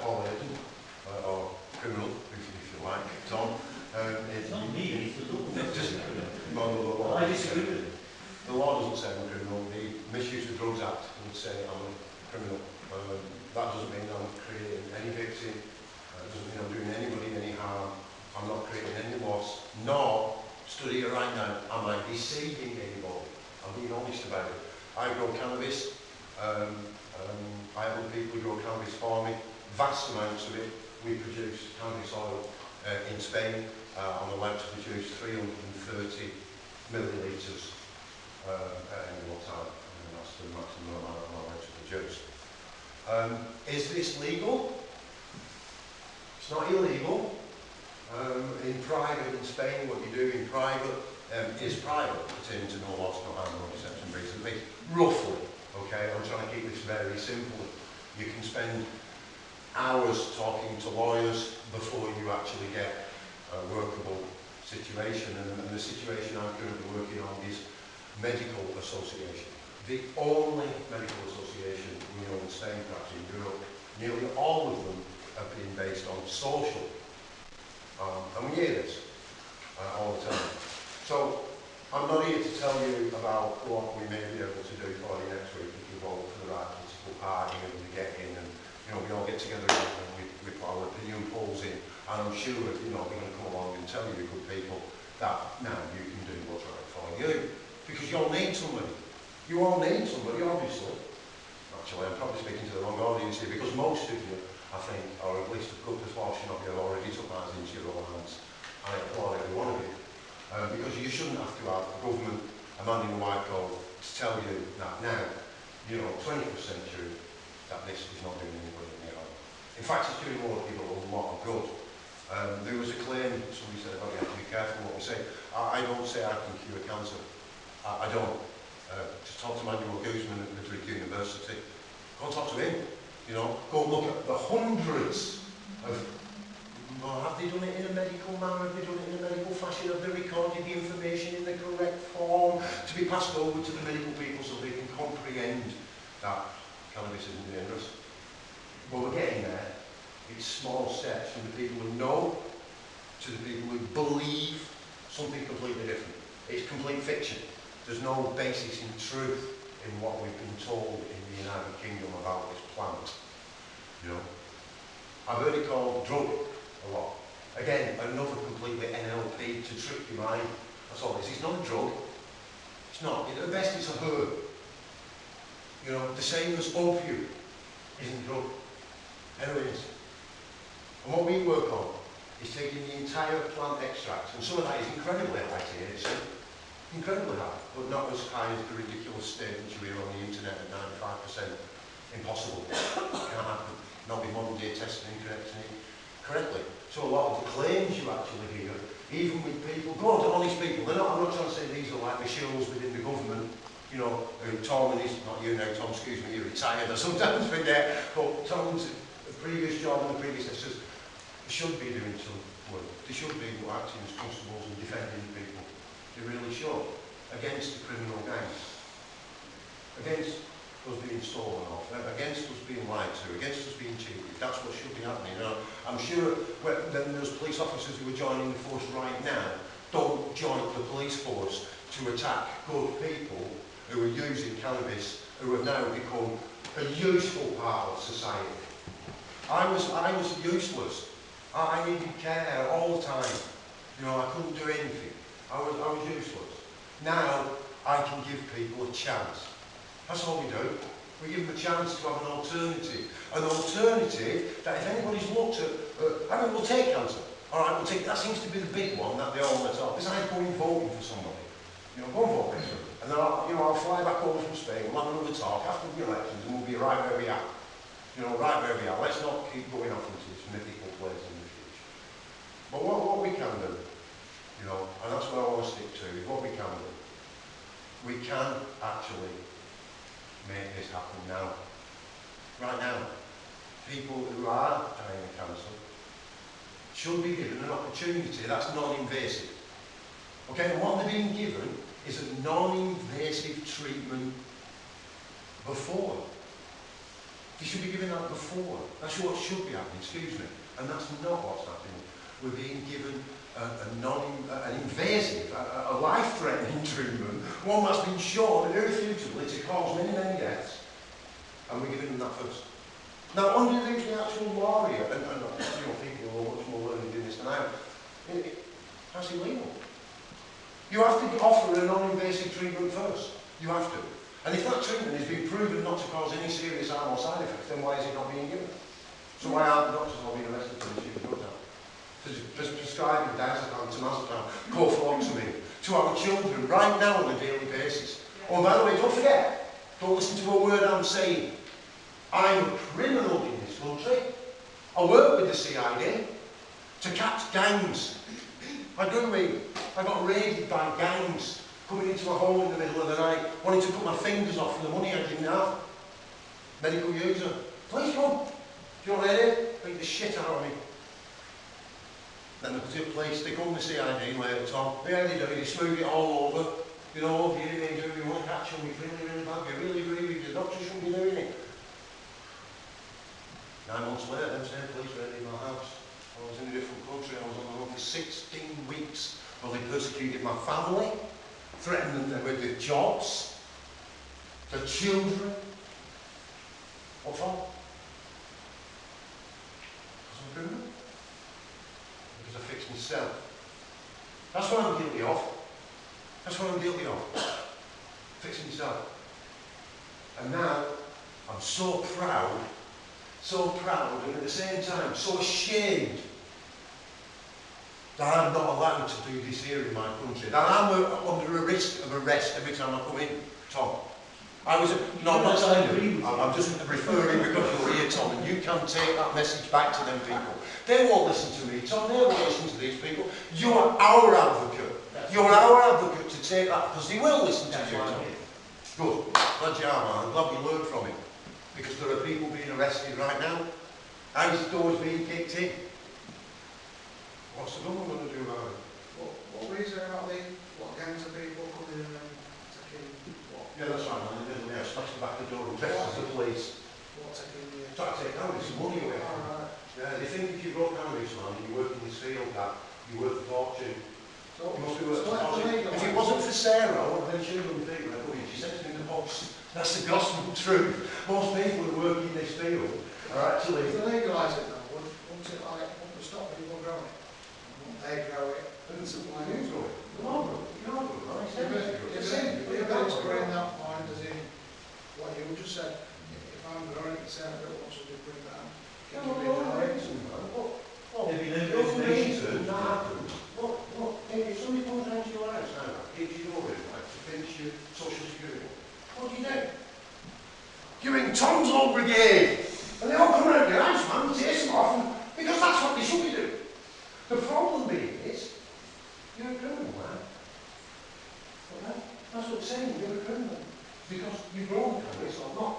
Paul Hayden, or criminal, if you like, Tom. It's not me, it's the law. Just, well, the law. I disagree with it. The law doesn't say I'm a criminal. The Misuse of Drugs Act would say I'm a criminal. That doesn't mean I'm creating any victim. It doesn't mean I'm doing anybody any harm. I'm not creating any loss. Nor, study it right now, am I deceiving anybody? I'm being honest about it. I grow cannabis. I have other people who grow cannabis for me. Vast amounts of it. We produce cannabis oil in Spain. I'm allowed to produce 330 millilitres at any one time. And that's the maximum amount I'm allowed to produce. Is this legal? It's not illegal. In private in Spain, what you do in private is private, pertaining to no loss, no harm, no deception, basically. Roughly, okay? I'm trying to keep this very simple. You can spend hours talking to lawyers before you actually get a workable situation. And the situation I'm currently working on is medical association. The only medical association we know in Spain, perhaps in Europe, nearly all of them have been based on social. And we hear this all the time. So, I'm not here to tell you about what we may be able to do for you next week if you vote for the right political party and we get in and, you know, we all get together and we put our opinion polls in. And I'm sure, you know, we're going to come along and tell you, good people, that now you can do what's right for you. Because you'll need somebody. You all need somebody, obviously. Actually, I'm probably speaking to the wrong audience here because most of you, I think, or at least a good proportion of you have already took matters into your own hands. I applaud every one of you. Because you shouldn't have to have the government, a man in a white coat, to tell you that now, you know, 20% true, that this is not doing anybody any harm. In fact, it's doing more people a lot of good. There was a claim, somebody said, oh, you have to be careful what we say. I don't say I can cure cancer. I don't. Just talk to Manuel Guzman at Madrid University. Go and talk to him. You know, go and look at the hundreds of, well, have they done it in a medical manner? Have they done it in a medical fashion? Have they recorded the information in the correct form to be passed over to the medical people so they can comprehend that cannabis isn't dangerous? Well, we're getting there. It's small steps from the people who know to the people who believe something completely different. It's complete fiction. There's no basis in truth in what we've been told in the United Kingdom about this plant. You know, I've heard it called drug a lot. Again, another completely NLP to trick your mind. That's all it is. It's not a drug. It's not. At best, it's a herb. You know, the same as opium isn't a drug. Heroin is. And what we work on is taking the entire plant extract, and some of that is incredibly high THC. Incredibly high, but not as high as the ridiculous statements you hear on the internet at 95%. Impossible. Can't happen. Not with modern day testing and correcting it correctly. So a lot of the claims you actually hear, even with people, good, honest people, I'm not trying to say these are like the shows within the government, you know, Tom and his, not you now, Tom, excuse me, you're retired or sometimes been there, but Tom's previous job and the previous assessors should be doing some work. They should be acting as constables and defending people. They really should. Against the criminal gangs. Against us being stolen off. Against us being lied to. Against us being cheated. That's what should be happening. Now, I'm sure then those police officers who are joining the force right now don't join the police force to attack good people who are using cannabis, who have now become a useful part of society. I was useless. I needed care all the time. You know, I couldn't do anything. I was useless. Now, I can give people a chance. That's all we do. We give them a chance to have an alternative. An alternative that if anybody's looked at, I mean, we'll take cancer. All right, we'll take, that seems to be the big one that they all let off. Besides going voting for somebody. You know, go and vote for them. And then I'll fly back over from Spain, we'll have another talk after the elections and we'll be right where we are. You know, right where we are. Let's not keep going off into this mythical place in the future. But what we can do, you know, and that's what I want to stick to, is what we can do. We can actually make this happen now. Right now. People who are dying of cancer should be given an opportunity that's non-invasive. Okay, and what they're being given is a non-invasive treatment before. They should be given that before. That's what should be happening, excuse me. And that's not what's happening. We're being given an invasive, a life-threatening treatment, one that's been shown irrefutably to cause many, many deaths, and we're giving them that first. Now, under the actual law here, and people who are much more learned in this than I am, that's illegal. You have to offer a non-invasive treatment first. You have to. And if that treatment has been proven not to cause any serious harm or side effects, then why is it not being given? So why aren't the doctors all being arrested for misuse of drugs now? Prescribing diazepam, temazepam, cofloxamine to our children right now on a daily basis. Oh, and by the way, don't forget, don't listen to a word I'm saying. I'm a criminal in this country. I work with the CID to catch gangs. I got raided by gangs coming into my home in the middle of the night, wanting to cut my fingers off for the money I didn't have. Medical user. Please come. Do you want to hear it? Beat the shit out of me. Then they put it in place, they come to CID later on. Yeah, they do, they smooth it all over. You know, if you didn't do it, you want to catch them, it's really, really bad. You really agree with the doctor shouldn't be doing it. 9 months later, them same police raided my house. I was in a different country, I was on the run for 16 weeks. Well, they persecuted my family, threatened them with their jobs, their children. What for? Because I'm a criminal. Because I fixed myself. That's what I'm guilty of. That's what I'm guilty of. Fixing myself. And now, I'm so proud, and at the same time, so ashamed that I'm not allowed to do this here in my country, that I'm under a risk of arrest every time I come in, Tom. I'm not telling you, I'm just referring because you're here, Tom, and you can take that message back to them people. They won't listen to me, Tom, they won't listen to these people. You're our advocate. You're our advocate to take that, because they will listen to you, Tom. Good. Glad you are, man. I'm glad we learned from it. Because there are people being arrested right now. How's the doors being kicked in? What's the government going to do about it? What is there about what gangs of people coming in and taking what? Yeah, that's right, man. In the middle there, smash the back of the door and text the police. What taking the... Try to take cannabis, money away. Alright. Yeah, they think if you grow cannabis, man, and you work in this field, that you're worth a fortune. So, You must be worth a so fortune. If it wasn't for Sarah, I would have been shooting people. She sent me in the box. That's the gospel truth. Most people who work in this field are actually... If they legalise it though, wouldn't it stop people growing it? Wouldn't they grow it and supply it? You grow it. You can't grow it, right? If you're growing that mind as in what you just said, if I'm growing it, say I don't want to bring that out. Can you bring that out? Well, if somebody comes round to your house now, gives you your room, like, to finish your social security, what do? You ring Tom's old brigade, and they all come round your house, man, and chase them off, because that's what they should be doing. The problem being is, you're a criminal, man. Okay? That's what I'm saying, you're a criminal. Because you've grown cannabis or not.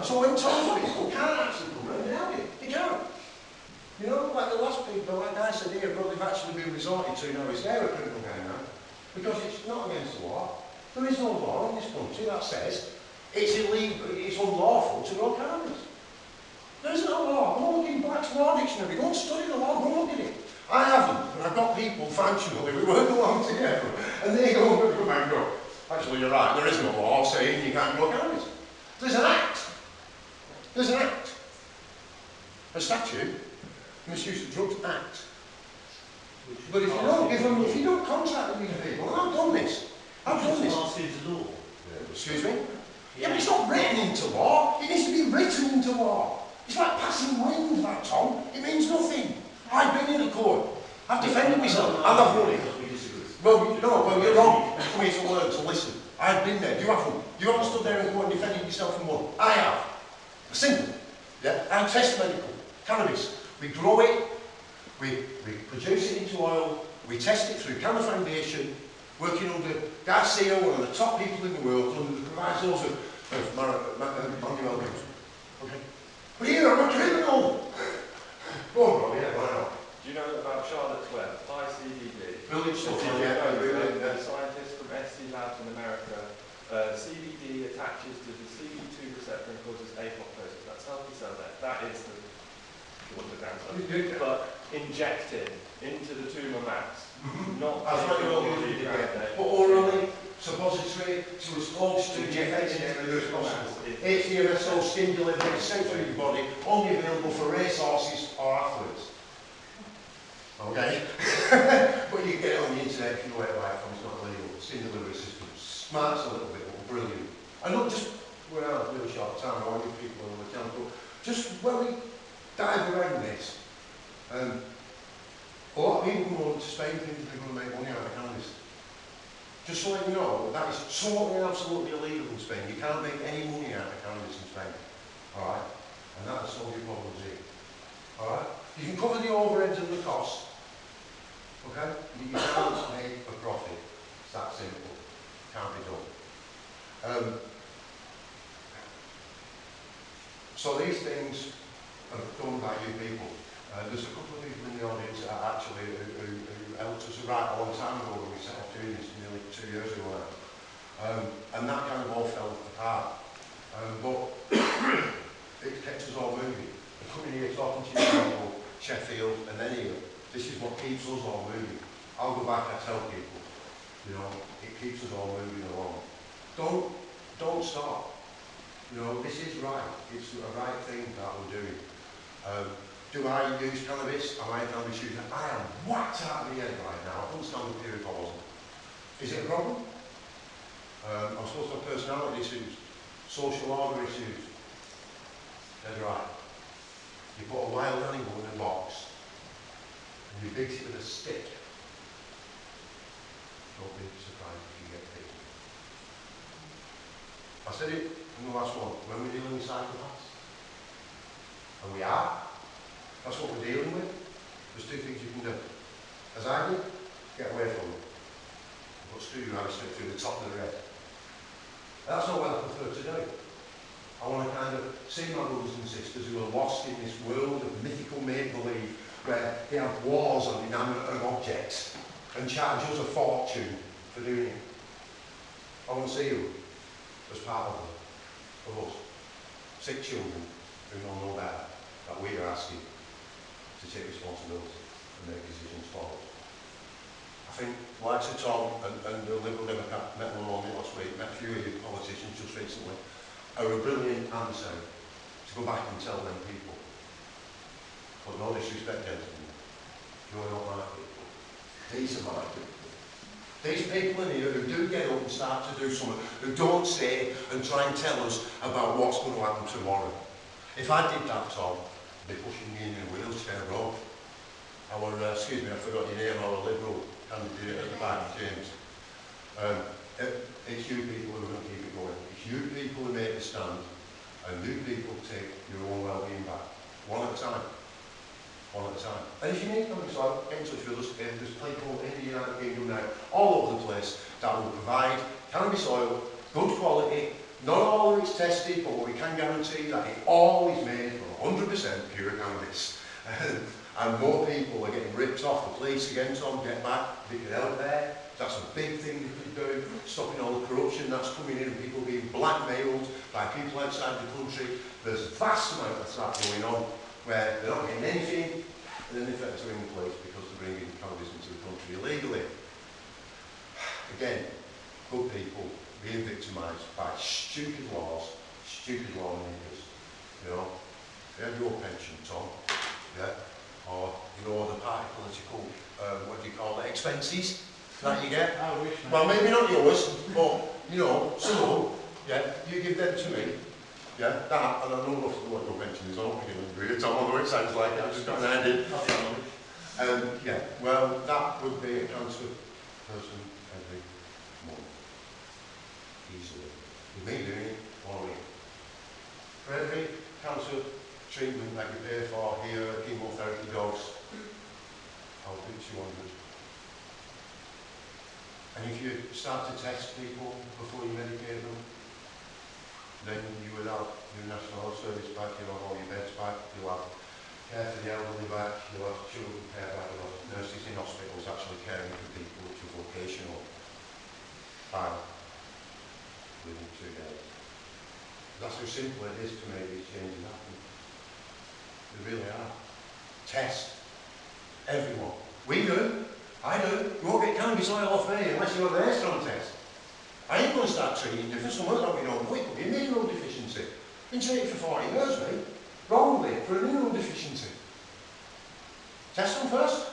So when Tom's people can't actually come round and help you, they can't. You know, like the last people, like I said here, but they've actually been resorted to now, is they're a criminal gang now. Because it's not against the law. There is no law in this country that says it's illegal, it's unlawful to grow cannabis. There isn't a law. Go look in Black's Law Dictionary. Go and study the law. Go look at it. I haven't, but I've got people functionally, we work along together, and they go and go, actually you're right, there is no law saying you can't grow cannabis. There's an act. There's an act. A statute, Misuse of Drugs Act. But if you don't give them, if you don't contract with these people, and I've done this. Law. Excuse me? Yeah, but it's not written into law. It needs to be written into law. It's like passing wind, that, Tom. It means nothing. I've been in the court. I've defended myself. And I've won it. Well, you're wrong. For me to learn, to listen. I've been there. You haven't. You haven't stood there in court and defended yourself and won. I have. Simple. Yeah? I test medical. Cannabis. We grow it. We produce it into oil. We test it through Canna Foundation, working under Garcia, one of the top people in the world, under the provisos of Manuel Mills. Okay? But here I'm a criminal! Go on, Rob, yeah, why not? Do you know about Charlotte's Web, high CBD? Brilliant stuff, Scientists from SC Labs in America CBD attaches to the CB2 receptor and causes apoptosis. That's healthy cell death. That is the, if you want the answer. But injected into the tumour mass, not That's what you're all doing. But orally, suppository, so it's all injected into the muscle. HDMSO skin delivery, essentially your body, only available for racehorses or athletes. Okay? But you can get it on the internet if you know where to buy it from, it's not illegal. Skin delivery system. Smart's a little bit, but brilliant. And not just, we're out of really short time, I want you people on the channel, just when we dive around this, a lot of people come over to Spain thinking they're going to make money out of cannabis. Just so you know, that is totally and absolutely illegal in Spain. You can't make any money out of cannabis in Spain. Alright? And that'll solve your problems here. Alright? You can cover the overheads and the costs. Okay? But you can't make a profit. It's that simple. Can't be done. So these things are done by you people. There's a couple of people in the audience that are actually who helped us right a long time ago when we set off doing this, nearly 2 years ago now. And that kind of all fell apart. But it kept us all moving. And coming here talking to you people, Sheffield and any of it, this is what keeps us all moving. I'll go back and tell people, you know, it keeps us all moving along. Don't stop. You know, this is right. It's a right thing that we're doing. Do I use cannabis? Am I a cannabis user? I am whacked out of the head right now. I understand the period I wasn't. Is it a problem? I'm supposed to have personality issues, social order issues. That's right. You put a wild animal in a box and you beat it with a stick. Don't be surprised if you get bit. I said it in the last one, when we're dealing with psychopaths. And we are. That's what we're dealing with. There's two things you can do. As I do, get away from them. But screw you, I was straight through the top of the head. That's not what I prefer to do. I want to kind of see my brothers and sisters who are lost in this world of mythical make-believe where they have wars on inanimate objects and charge us a fortune for doing it. I want to see you as part of us. Sick children who know no better, that we are asking to take responsibility and make decisions for us. I think the likes of Tom and the Liberal Democrat met them on last week, met a few of you politicians just recently, are a brilliant answer to go back and tell them people. But no disrespect, gentlemen, you're not my people. These are my people. These people in here who do get up and start to do something, who don't stay and try and tell us about what's going to happen tomorrow. If I did that, Tom, they'd be pushing me in a wheelchair, bro. Excuse me, I forgot your name, our Liberal candidate at the back, James. It's you people who are going to keep it going. It's you people who make the stand, and you people take your own well-being back, one at a time. One at a time. And if you need cannabis oil, get in touch with us. There's people in the United Kingdom now, all over the place, that will provide cannabis oil, good quality, not all of it's tested, but we can guarantee that it all is made from 100% pure cannabis. And more people are getting ripped off. The police again, Tom, get back, they can help there. That's a big thing they could do, stopping all the corruption that's coming in and people being blackmailed by people outside the country. There's a vast amount of that going on where they're not getting anything and then they threaten to ring the police because they're bringing cannabis into the country illegally. Again, good people being victimised by stupid laws, stupid lawmakers. You know, they have your pension, Tom, yeah, or you know the party political, what do you call it, expenses that you get. I wish. Well, maybe not yours, but you know, some of them, yeah, you give them to me. Yeah, that, and I know roughly what your pension is. I don't think it'll agree. Tom, although it sounds like it, I've just got an idea. Yeah, well, that would be a cancer person every month. Easily. With me doing it 1 week. For every cancer treatment that you pay for here at chemotherapy dose, I'll do 200. And if you start to test people before you medicate them, then you will have your National Health Service back, you'll have all your beds back, you'll have care for the elderly back, you'll have children care back, you'll have nurses in hospitals actually caring for people, which is vocational. Fine. We 2 days. That's how simple it is to make these changes happen. They really are. Test. Everyone. We do. I do. You won't get cannabis oil off me unless you have an air strong test. I ain't going to start treating different. Someone that we don't know, it could be a mineral deficiency. Been treated for 40 years, mate. Wrongly, for a mineral deficiency. Test them first.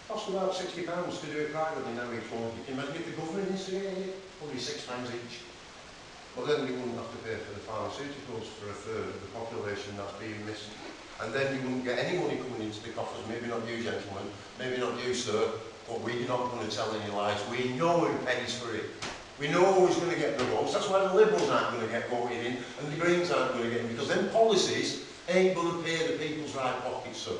Cost about £60 to do it privately now each one. You can imagine if the government instigated it, probably £6 each. But then you wouldn't have to pay for the pharmaceuticals for a third of the population that's being missed. And then you wouldn't get any money coming into the coffers, maybe not you gentlemen, maybe not you sir, but we're not going to tell any lies. We know who pays for it. We know who's going to get the votes. That's why the Liberals aren't going to get voted in and the Greens aren't going to get in, because them policies ain't going to pay the people's right pockets, sir.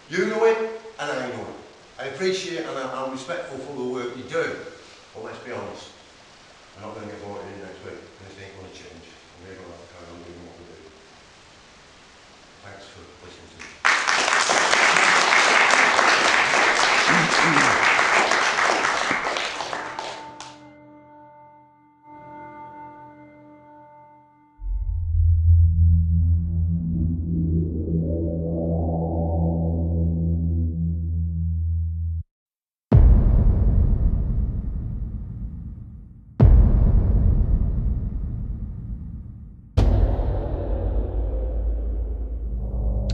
You know it and I know it. I appreciate and I'm respectful for the work you do, but let's be honest, we're not going to get voted in next week and this ain't going to change. And we're going to have to carry on doing what we do. Thanks for listening to me.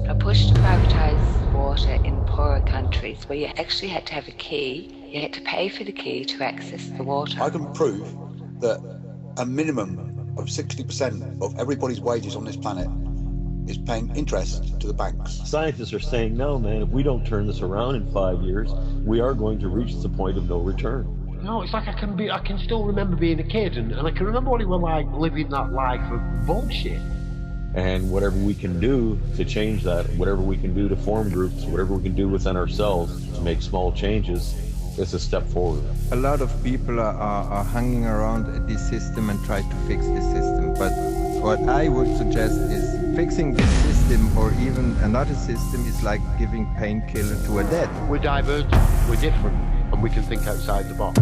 A push to privatise water in poorer countries where you actually had to have a key, you had to pay for the key to access the water. I can prove that a minimum of 60% of everybody's wages on this planet is paying interest to the banks. Scientists are saying, no, man, if we don't turn this around in 5 years, we are going to reach the point of no return. No, it's like I can still remember being a kid, and I can remember what it was like living that life of bullshit. And whatever we can do to change that, whatever we can do to form groups, whatever we can do within ourselves to make small changes, is a step forward. A lot of people are hanging around this system and try to fix this system. But what I would suggest is fixing this system or even another system is like giving painkiller to a dead. We're divergent, we're different, and we can think outside the box.